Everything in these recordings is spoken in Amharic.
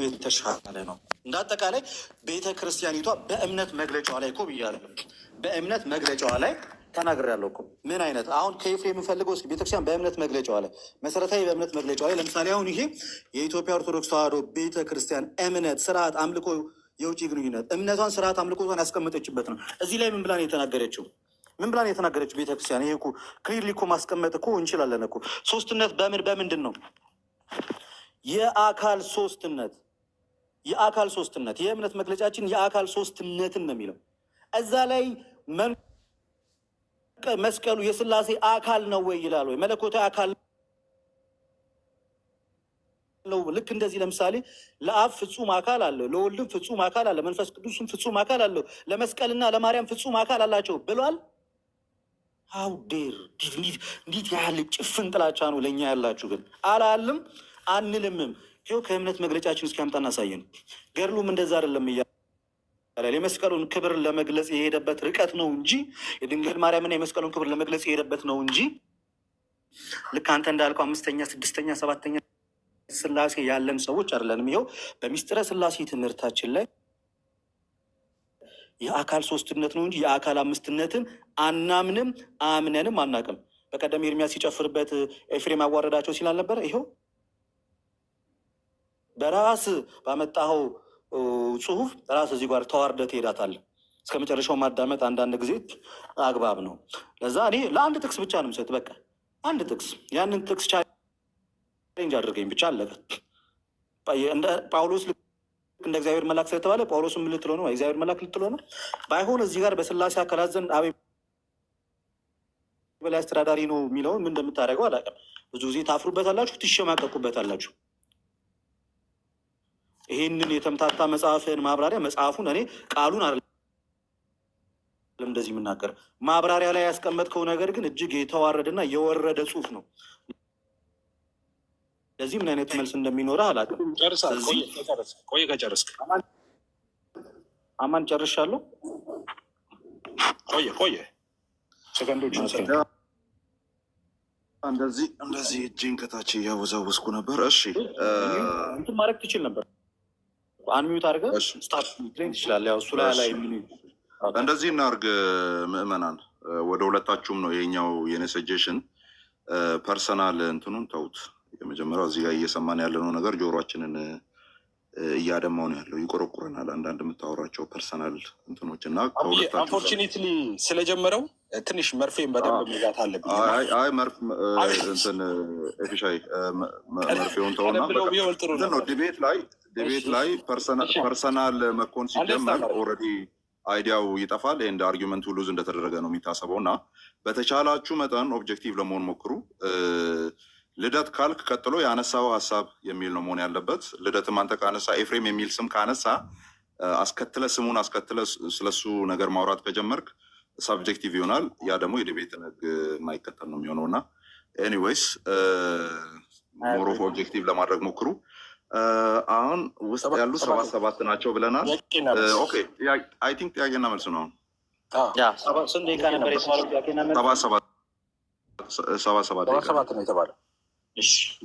የተሻለ ነው። እንዳጠቃላይ ቤተ ክርስቲያኒቷ በእምነት መግለጫዋ ላይ እኮ ብያለሁ፣ በእምነት መግለጫዋ ላይ ተናግሬያለሁ እኮ። ምን አይነት አሁን ከኤፍሬም የምፈልገው እስኪ ቤተክርስቲያን በእምነት መግለጫዋ ላይ መሰረታዊ በእምነት መግለጫዋ ላይ ለምሳሌ አሁን ይሄ የኢትዮጵያ ኦርቶዶክስ ተዋሕዶ ቤተ ክርስቲያን እምነት፣ ስርዓት፣ አምልኮ፣ የውጭ ግንኙነት እምነቷን፣ ስርዓት፣ አምልኮቷን ያስቀመጠችበት ነው። እዚህ ላይ ምን ብላ ነው የተናገረችው? ምን ብላ ነው የተናገረችው ቤተክርስቲያን? ይሄ እኮ ክሊርሊ እኮ ማስቀመጥ እኮ እንችላለን እኮ። ሶስትነት በምንድን ነው? የአካል ሶስትነት፣ የአካል ሶስትነት። የእምነት መግለጫችን የአካል ሶስትነትን ነው የሚለው። እዛ ላይ መስቀሉ የስላሴ አካል ነው ወይ ይላል ወይ? መለኮታዊ አካል ነው። ልክ እንደዚህ ለምሳሌ ለአብ ፍጹም አካል አለው፣ ለወልድም ፍጹም አካል አለ፣ መንፈስ ቅዱስም ፍጹም አካል አለው፣ ለመስቀልና ለማርያም ፍጹም አካል አላቸው ብሏል። ሀው ዴር እንዴት ያህል ጭፍን ጥላቻ ነው ለእኛ ያላችሁ። ግን አላልም አንልምም። ይኸው ከእምነት መግለጫችን እስኪያምጣ እናሳየን። ገድሉም እንደዛ አይደለም እያለ የመስቀሉን ክብር ለመግለጽ የሄደበት ርቀት ነው እንጂ የድንግል ማርያምና የመስቀሉን ክብር ለመግለጽ የሄደበት ነው እንጂ ልክ አንተ እንዳልከው አምስተኛ፣ ስድስተኛ፣ ሰባተኛ ስላሴ ያለን ሰዎች አይደለንም። ይኸው በሚስጥረ ስላሴ ትምህርታችን ላይ የአካል ሶስትነት ነው እንጂ የአካል አምስትነትን አናምንም፣ አምነንም አናቅም። በቀደም ኤርሚያስ ሲጨፍርበት ኤፍሬም አዋረዳቸው ሲል አልነበረ? ይኸው በራስ ባመጣኸው ጽሁፍ ራስ እዚህ ጋር ተዋርደህ ትሄዳታለህ። እስከ መጨረሻው ማዳመጥ አንዳንድ ጊዜ አግባብ ነው። ለዛ እኔ ለአንድ ጥቅስ ብቻ ነው የምሰጥ። በቃ አንድ ጥቅስ፣ ያንን ጥቅስ ቻሌንጅ አድርገኝ ብቻ አለቀ። እንደ ጳውሎስ እንደ እግዚአብሔር መልአክ ስለተባለ ጳውሎስም ልትሎ ነው እግዚአብሔር መልአክ ልትሎ ነው። ባይሆን እዚህ ጋር በስላሴ አካላት ዘንድ አብ በላይ አስተዳዳሪ ነው የሚለውን ምን እንደምታደርገው አላውቅም። ብዙ ጊዜ ታፍሩበታላችሁ፣ ትሸማቀቁበታላችሁ። ይህንን የተምታታ መጽሐፍን ማብራሪያ መጽሐፉን እኔ ቃሉን አይደለም እንደዚህ የምናገር ማብራሪያ ላይ ያስቀመጥከው ነገር ግን እጅግ የተዋረደና የወረደ ጽሁፍ ነው። ለዚህ ምን አይነት መልስ እንደሚኖረህ አላውቅም። ቆይ ከጨረስክ አማን ጨርሻለሁ። ቆየ ሰከንዶች እንደዚህ እጅን ከታች እያወዛወዝኩ ነበር። እሺ እንትን ማድረግ ትችል ነበር። አንሚዩት አድርገህ ስታርት ትሬን ትችላለህ። ያው እሱ ላይ እንደዚህ እናድርግ። ምዕመናን ወደ ሁለታችሁም ነው ይሄኛው የኔ ሰጀሽን። ፐርሰናል እንትኑን ተውት። የመጀመሪያው እዚህ ጋር እየሰማን ያለነው ነገር ጆሮአችንን እያደማው ነው ያለው፣ ይቆረቁረናል። አንዳንድ የምታወራቸው ፐርሰናል እንትኖች እና አንፎርቹኔትሊ ስለጀመረው ትንሽ መርፌን በደንብ መጋት አለብኝ። እንትን ኤፊሻይ መርፌውን ተውና ነው ዲቤት ላይ ፐርሰናል መኮን ሲጀመር ኦልሬዲ አይዲያው ይጠፋል። ኤንድ አርጊመንቱ ሉዝ እንደተደረገ ነው የሚታሰበው እና በተቻላችሁ መጠን ኦብጀክቲቭ ለመሆን ሞክሩ። ልደት ካልክ ቀጥሎ ያነሳው ሀሳብ የሚል ነው መሆን ያለበት። ልደትም አንተ ካነሳ ኤፍሬም የሚል ስም ካነሳ አስከትለ ስሙን አስከትለ ስለሱ ነገር ማውራት ከጀመርክ ሳብጀክቲቭ ይሆናል። ያ ደግሞ የዲቤትን ህግ የማይከተል ነው የሚሆነው እና ኤኒዌይስ ሞር ኦፍ ኦብጀክቲቭ ለማድረግ ሞክሩ። አሁን ውስጥ ያሉ 77 ናቸው ብለናል። ኦኬ አይ ቲንክ ጥያቄና መልስ ነው። አሁን 77 ነው የተባለው።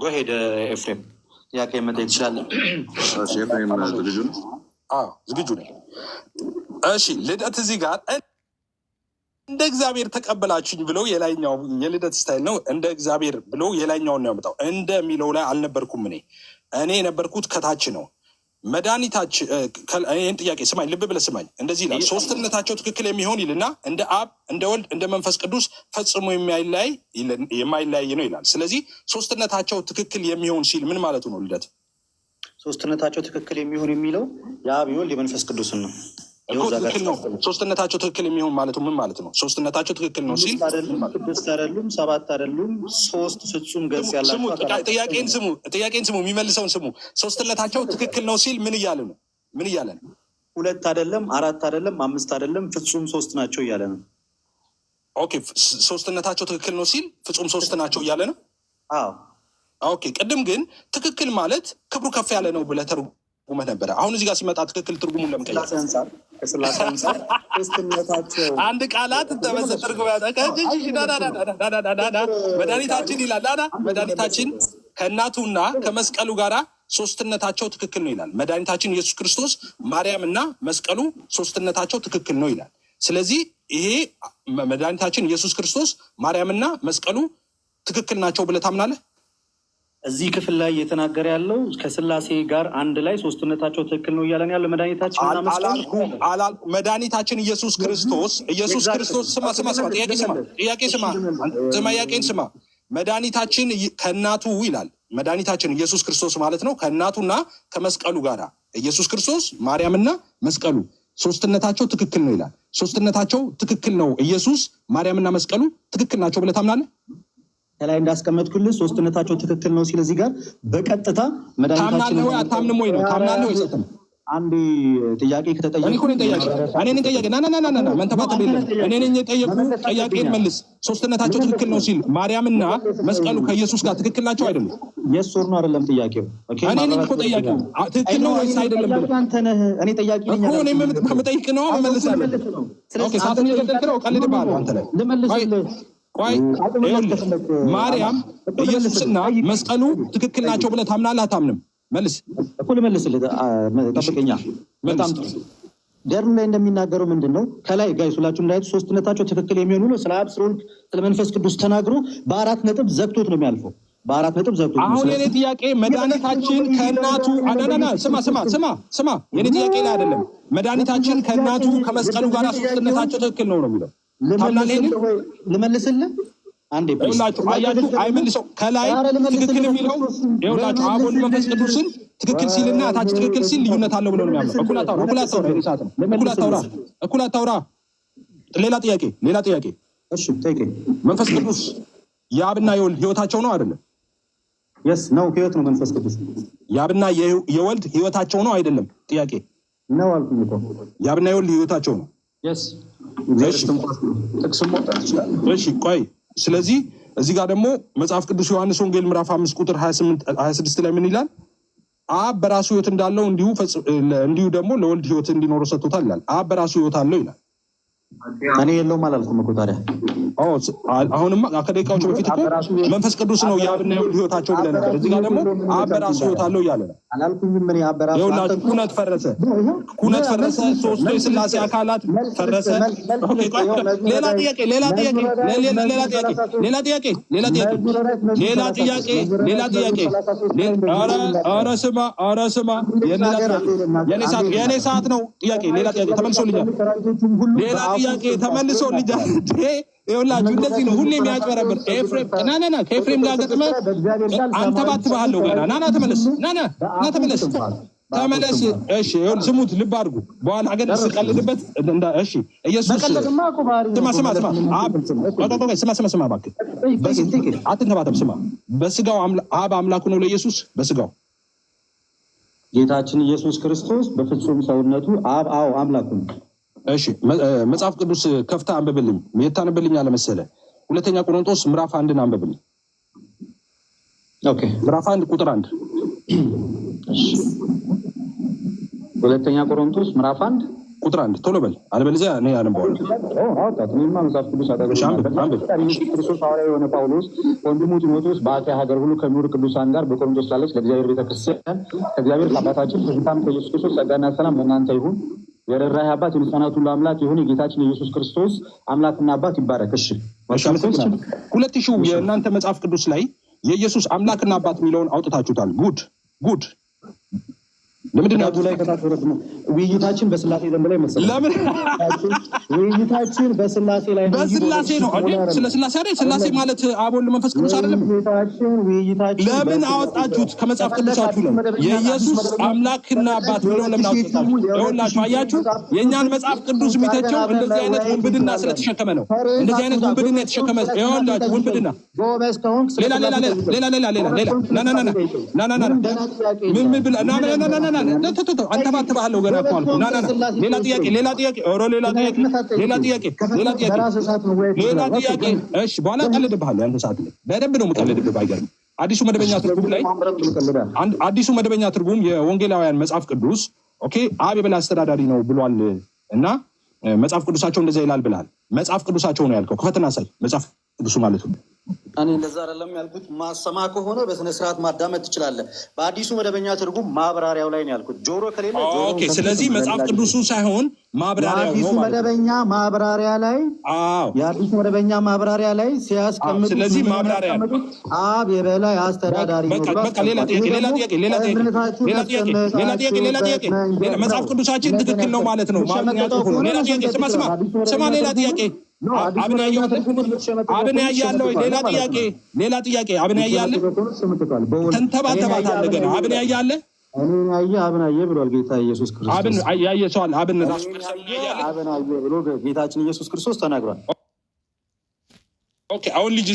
ጎሄድ ኤፍሬም ጥያቄ መጠየቅ ትችላለህ። ኤፍሬም ዝግጁ ነው? ዝግጁ ነኝ። እሺ ልደት እዚህ ጋር እንደ እግዚአብሔር ተቀበላችሁኝ ብለው የላይኛው የልደት ስታይል ነው። እንደ እግዚአብሔር ብለው የላይኛውን ነው ያመጣው። እንደሚለው ላይ አልነበርኩም እኔ የነበርኩት ከታች ነው። መድኃኒታችን ይህን ጥያቄ ስማኝ፣ ልብ ብለህ ስማኝ። እንደዚህ ይላል፣ ሶስትነታቸው ትክክል የሚሆን ይልና እንደ አብ እንደ ወልድ እንደ መንፈስ ቅዱስ ፈጽሞ የማይለያይ ነው ይላል። ስለዚህ ሶስትነታቸው ትክክል የሚሆን ሲል ምን ማለቱ ነው? ልደት ሶስትነታቸው ትክክል የሚሆን የሚለው የአብ የወልድ የመንፈስ ቅዱስን ነው። ትክክል ነው። ሶስትነታቸው ትክክል የሚሆን ማለቱ ምን ማለት ነው? ሶስትነታቸው ትክክል ነው ሲል ስድስት አይደሉም፣ ሰባት አይደሉም፣ ሶስት ፍጹም ገጽ ያላቸው። ጥያቄን ስሙ፣ የሚመልሰውን ስሙ። ሶስትነታቸው ትክክል ነው ሲል ምን እያለ ነው? ምን እያለ ነው? ሁለት አይደለም፣ አራት አይደለም፣ አምስት አይደለም፣ ፍጹም ሶስት ናቸው እያለ ነው። ኦኬ፣ ሶስትነታቸው ትክክል ነው ሲል ፍጹም ሶስት ናቸው እያለ ነው። ኦኬ፣ ቅድም ግን ትክክል ማለት ክብሩ ከፍ ያለ ነው ብለህ ተርጉመህ ነበረ። አሁን እዚህ ጋር ሲመጣ ትክክል ትርጉሙን ለመቀየር ከስላሴ አንጻር ሶስትነታቸው አንድ ቃላት ተመሰጥርጉ መድኃኒታችን ይላል። መድኃኒታችን ከእናቱና ከመስቀሉ ጋራ ሶስትነታቸው ትክክል ነው ይላል። መድኃኒታችን ኢየሱስ ክርስቶስ ማርያምና መስቀሉ ሶስትነታቸው ትክክል ነው ይላል። ስለዚህ ይሄ መድኃኒታችን ኢየሱስ ክርስቶስ ማርያምና መስቀሉ ትክክል ናቸው ብለህ ታምናለህ? እዚህ ክፍል ላይ እየተናገረ ያለው ከስላሴ ጋር አንድ ላይ ሶስትነታቸው ትክክል ነው እያለን ያለው መድኃኒታችን ኢየሱስ ክርስቶስ ጥያቄን ስማ። መድኃኒታችን ከእናቱ ይላል። መድኃኒታችን ኢየሱስ ክርስቶስ ማለት ነው ከእናቱና ከመስቀሉ ጋር ኢየሱስ ክርስቶስ ማርያምና መስቀሉ ሶስትነታቸው ትክክል ነው ይላል። ሶስትነታቸው ትክክል ነው፣ ኢየሱስ ማርያምና መስቀሉ ትክክል ናቸው ብለህ ታምናለህ? ከላይ እንዳስቀመጥኩልህ ሶስትነታቸው ትክክል ነው ሲል እዚህ ጋር በቀጥታ ታምናለህ ወይ አታምንም ወይ ነው? ታምናለህ ወይ? አንድ ጥያቄ ከተጠየቁ እኔ ጠያቄ ና መንተባተ እኔ ነኝ የጠየቁ ጥያቄን መልስ። ሶስትነታቸው ትክክል ነው ሲል ማርያምና መስቀሉ ከኢየሱስ ጋር ትክክል ናቸው አይደለም? የስ ኦር ኖ አይደለም ጥያቄው። እኔ ነኝ እኮ ጠያቄው። ትክክል ነው ወይስ አይደለም ብለህ አንተ ነህ። እኔ ጠያቄ ነኝ እኮ። እኔ ከምጠይቅ ነው እመልሳለሁ። ኦኬ ሳትን እየቀጠልክ ነው። ቀልድብሃለሁ አንተ ላይ ልመልስልህ። ቆይ ማርያም ኢየሱስና መስቀሉ ትክክል ናቸው ብለህ ታምናለህ አታምንም? መልስ እኮ ልመልስልህ። ጠብቀኛ። በጣም ደርም ላይ እንደሚናገረው ምንድን ነው ከላይ ጋይስ ሁላችሁም እንዳይቱ ሶስትነታቸው ትክክል የሚሆኑ ነው። ስለ አብ ስለ ወልድ ስለ መንፈስ ቅዱስ ተናግሮ በ4 ነጥብ ዘግቶት ነው የሚያልፈው። በ4 ነጥብ ዘግቶት። አሁን የኔ ጥያቄ መድኃኒታችን ከእናቱ ስማ የኔ ጥያቄ ላይ አይደለም። መድኃኒታችን ከእናቱ ከመስቀሉ ጋር ሶስትነታቸው ትክክል ነው የሚለው ልመልስልህ። አንዴ ይኸውላችሁ አያችሁ፣ አይመልሰው ከላይ ትክክል የሚለው ይኸውላችሁ አብ ወልድ መንፈስ ቅዱስን ትክክል ሲልና ታች ትክክል ሲል ልዩነት አለው ብሎ ነው የሚያምነው። እኩል አታውራ። ሌላ ጥያቄ። እሺ ጠይቀኝ። መንፈስ ቅዱስ የአብና የወልድ ህይወታቸው ነው አይደለም? የስ ነው፣ ህይወት ነው። መንፈስ ቅዱስ የአብና የወልድ ህይወታቸው ነው አይደለም? ጥያቄ ነው አልኩኝ እኮ። የአብና የወልድ ህይወታቸው ነው። የስ እሺ ቆይ። ስለዚህ እዚህ ጋር ደግሞ መጽሐፍ ቅዱስ ዮሐንስ ወንጌል ምዕራፍ 5 ቁጥር 26 ላይ ምን ይላል? አብ በራሱ ህይወት እንዳለው እንዲሁ ደግሞ ለወልድ ህይወት እንዲኖረው ሰጥቶታል ይላል። አብ በራሱ ህይወት አለው ይላል። እኔ የለውም አላልኩም እኮ ታዲያ። አሁንማ ከደቂቃዎች በፊት እኮ መንፈስ ቅዱስ ነው የአብና የወልድ ህይወታቸው ብለህ ነበር። እዚህ ጋር ደግሞ አብ በራሱ ህይወት አለው እያለ ነው። ይኸውላችሁ ኩነት ፈረሰ። ሶስቱ የስላሴ አካላት ፈረሰ። ሌላ ጥያቄ። ኧረ ስማ የኔ ሰዓት ነው። ጥያቄ ሌላ ጥያቄ ተመልሶልኛል። ሌላ ጥያቄ ተመልሶልኛል። ይኸውላችሁ እንደዚህ ነው ሁሌ የሚያጭበረብር ኤፍሬም። ና ከኤፍሬም ጋር ገጥመህ አንተ ባትባሃለሁ ገና ና ተመለስ። እሺ ስሙት፣ ልብ አድርጉ። በኋላ አገር ስቀልድበት እሺ ኢየሱስ ስማ እባክህ አትንተባተብ። ስማ በስጋው አብ አምላኩ ነው ለኢየሱስ በስጋው ጌታችን ኢየሱስ ክርስቶስ በፍጹም ሰውነቱ አብ አምላኩ ነው። እሺ መጽሐፍ ቅዱስ ከፍታ አንብብልኝ። የታነብልኝ አለ መሰለህ። ሁለተኛ ቆሮንቶስ ምዕራፍ 1 አንብብልኝ። ኦኬ ምዕራፍ 1 ቁጥር 1። ሁለተኛ ቆሮንቶስ ምዕራፍ 1 ቁጥር 1 ቶሎ በል፣ አለበለዚያ እኔ አነባዋለሁ። መጽሐፍ ቅዱስ ክርስቶስ ሐዋርያ የሆነ ጳውሎስ ወንድሙ ጢሞቴዎስ በአካያ ሀገር ሁሉ ከሚኖሩ ቅዱሳን ጋር በቆሮንቶስ ላለች ለእግዚአብሔር ቤተክርስቲያን ከእግዚአብሔር ከአባታችን ከጌታም ከኢየሱስ ክርስቶስ ጸጋና ሰላም ለእናንተ ይሁን። የርኅራኄ አባት የሕፃናት ሁሉ አምላክ የሆነ የጌታችን የኢየሱስ ክርስቶስ አምላክና አባት ይባረክ። እሺ 2000 የእናንተ መጽሐፍ ቅዱስ ላይ የኢየሱስ አምላክና አባት የሚለውን አውጥታችሁታል። ጉድ ለምንድን ነው ላይ ከታተረው ውይይታችን በስላሴ ዘንድ ላይ መሰለኝ። ለምን ውይይታችን በስላሴ ላይ ነው አይደል? ስለ ስላሴ አይደል? ስላሴ ማለት አብ ወልድ መንፈስ ቅዱስ አይደለም? ውይይታችን ለምን አወጣችሁት ከመጽሐፍ ቅዱሳችሁ ላይ የኢየሱስ አምላክና አባት ብለው ለምን አወጣችሁ? ይኸውላችሁ አያችሁ፣ የእኛን መጽሐፍ ቅዱስ የሚተቸው እንደዚህ አይነት ውንብድና ስለተሸከመ ነው። እንደዚህ አይነት ውንብድና የተሸከመ ይኸውላችሁ ውንብድና ሌላ ምን ብላ አንተ ባትባለው ገና እኮ አልኩህ። ሌላ ጥያቄ። እሺ በኋላ እቀልድብሃለሁ። አንተ ሰዓት ላይ በደንብ ነው የምቀልድብህ። ባይገርም አዲሱ መደበኛ ትርጉም የወንጌላውያን መጽሐፍ ቅዱስ ኦኬ አብ የበላይ አስተዳዳሪ ነው ብሏል እና መጽሐፍ ቅዱሳቸው እንደዛ ይላል ብለሃል። መጽሐፍ ቅዱሳቸው ነው ያልከው። ክፈትና ሳይ መጽሐፍ ቅዱሱ ማለት ነው እኔ እንደዛ አይደለም ያልኩት። ማሰማ ከሆነ በስነ ስርዓት ማዳመጥ ትችላለህ። በአዲሱ መደበኛ ትርጉም ማብራሪያው ላይ ነው ያልኩት። ጆሮ ከሌለ ኦኬ። ስለዚህ መጽሐፍ ቅዱሱ ሳይሆን ማብራሪያው ነው ማለት መደበኛ ማብራሪያ ላይ የአዲሱ መደበኛ ማብራሪያ ላይ ሲያስቀምጡ፣ ስለዚህ ማብራሪያ አብ የበላይ አስተዳዳሪ ነው። በቃ ሌላ ጥያቄ መጽሐፍ ቅዱሳችን ትክክል ነው ማለት ነው። ሌላ ጥያቄ ስማ ሌላ ጥያቄ አብን ያያለው ሌላ ጥያቄ አብን ያያለ ተንተባተባታለ ገና አብን ያያለ አብን አየ ብሏል ጌታ ኢየሱስ ክርስቶስ። አብን ያየ ሰው አለ። አብን ራሱ አብን አየ ብሎ ጌታችን ኢየሱስ ክርስቶስ ተናግሯል። ኦኬ አሁን ልጅ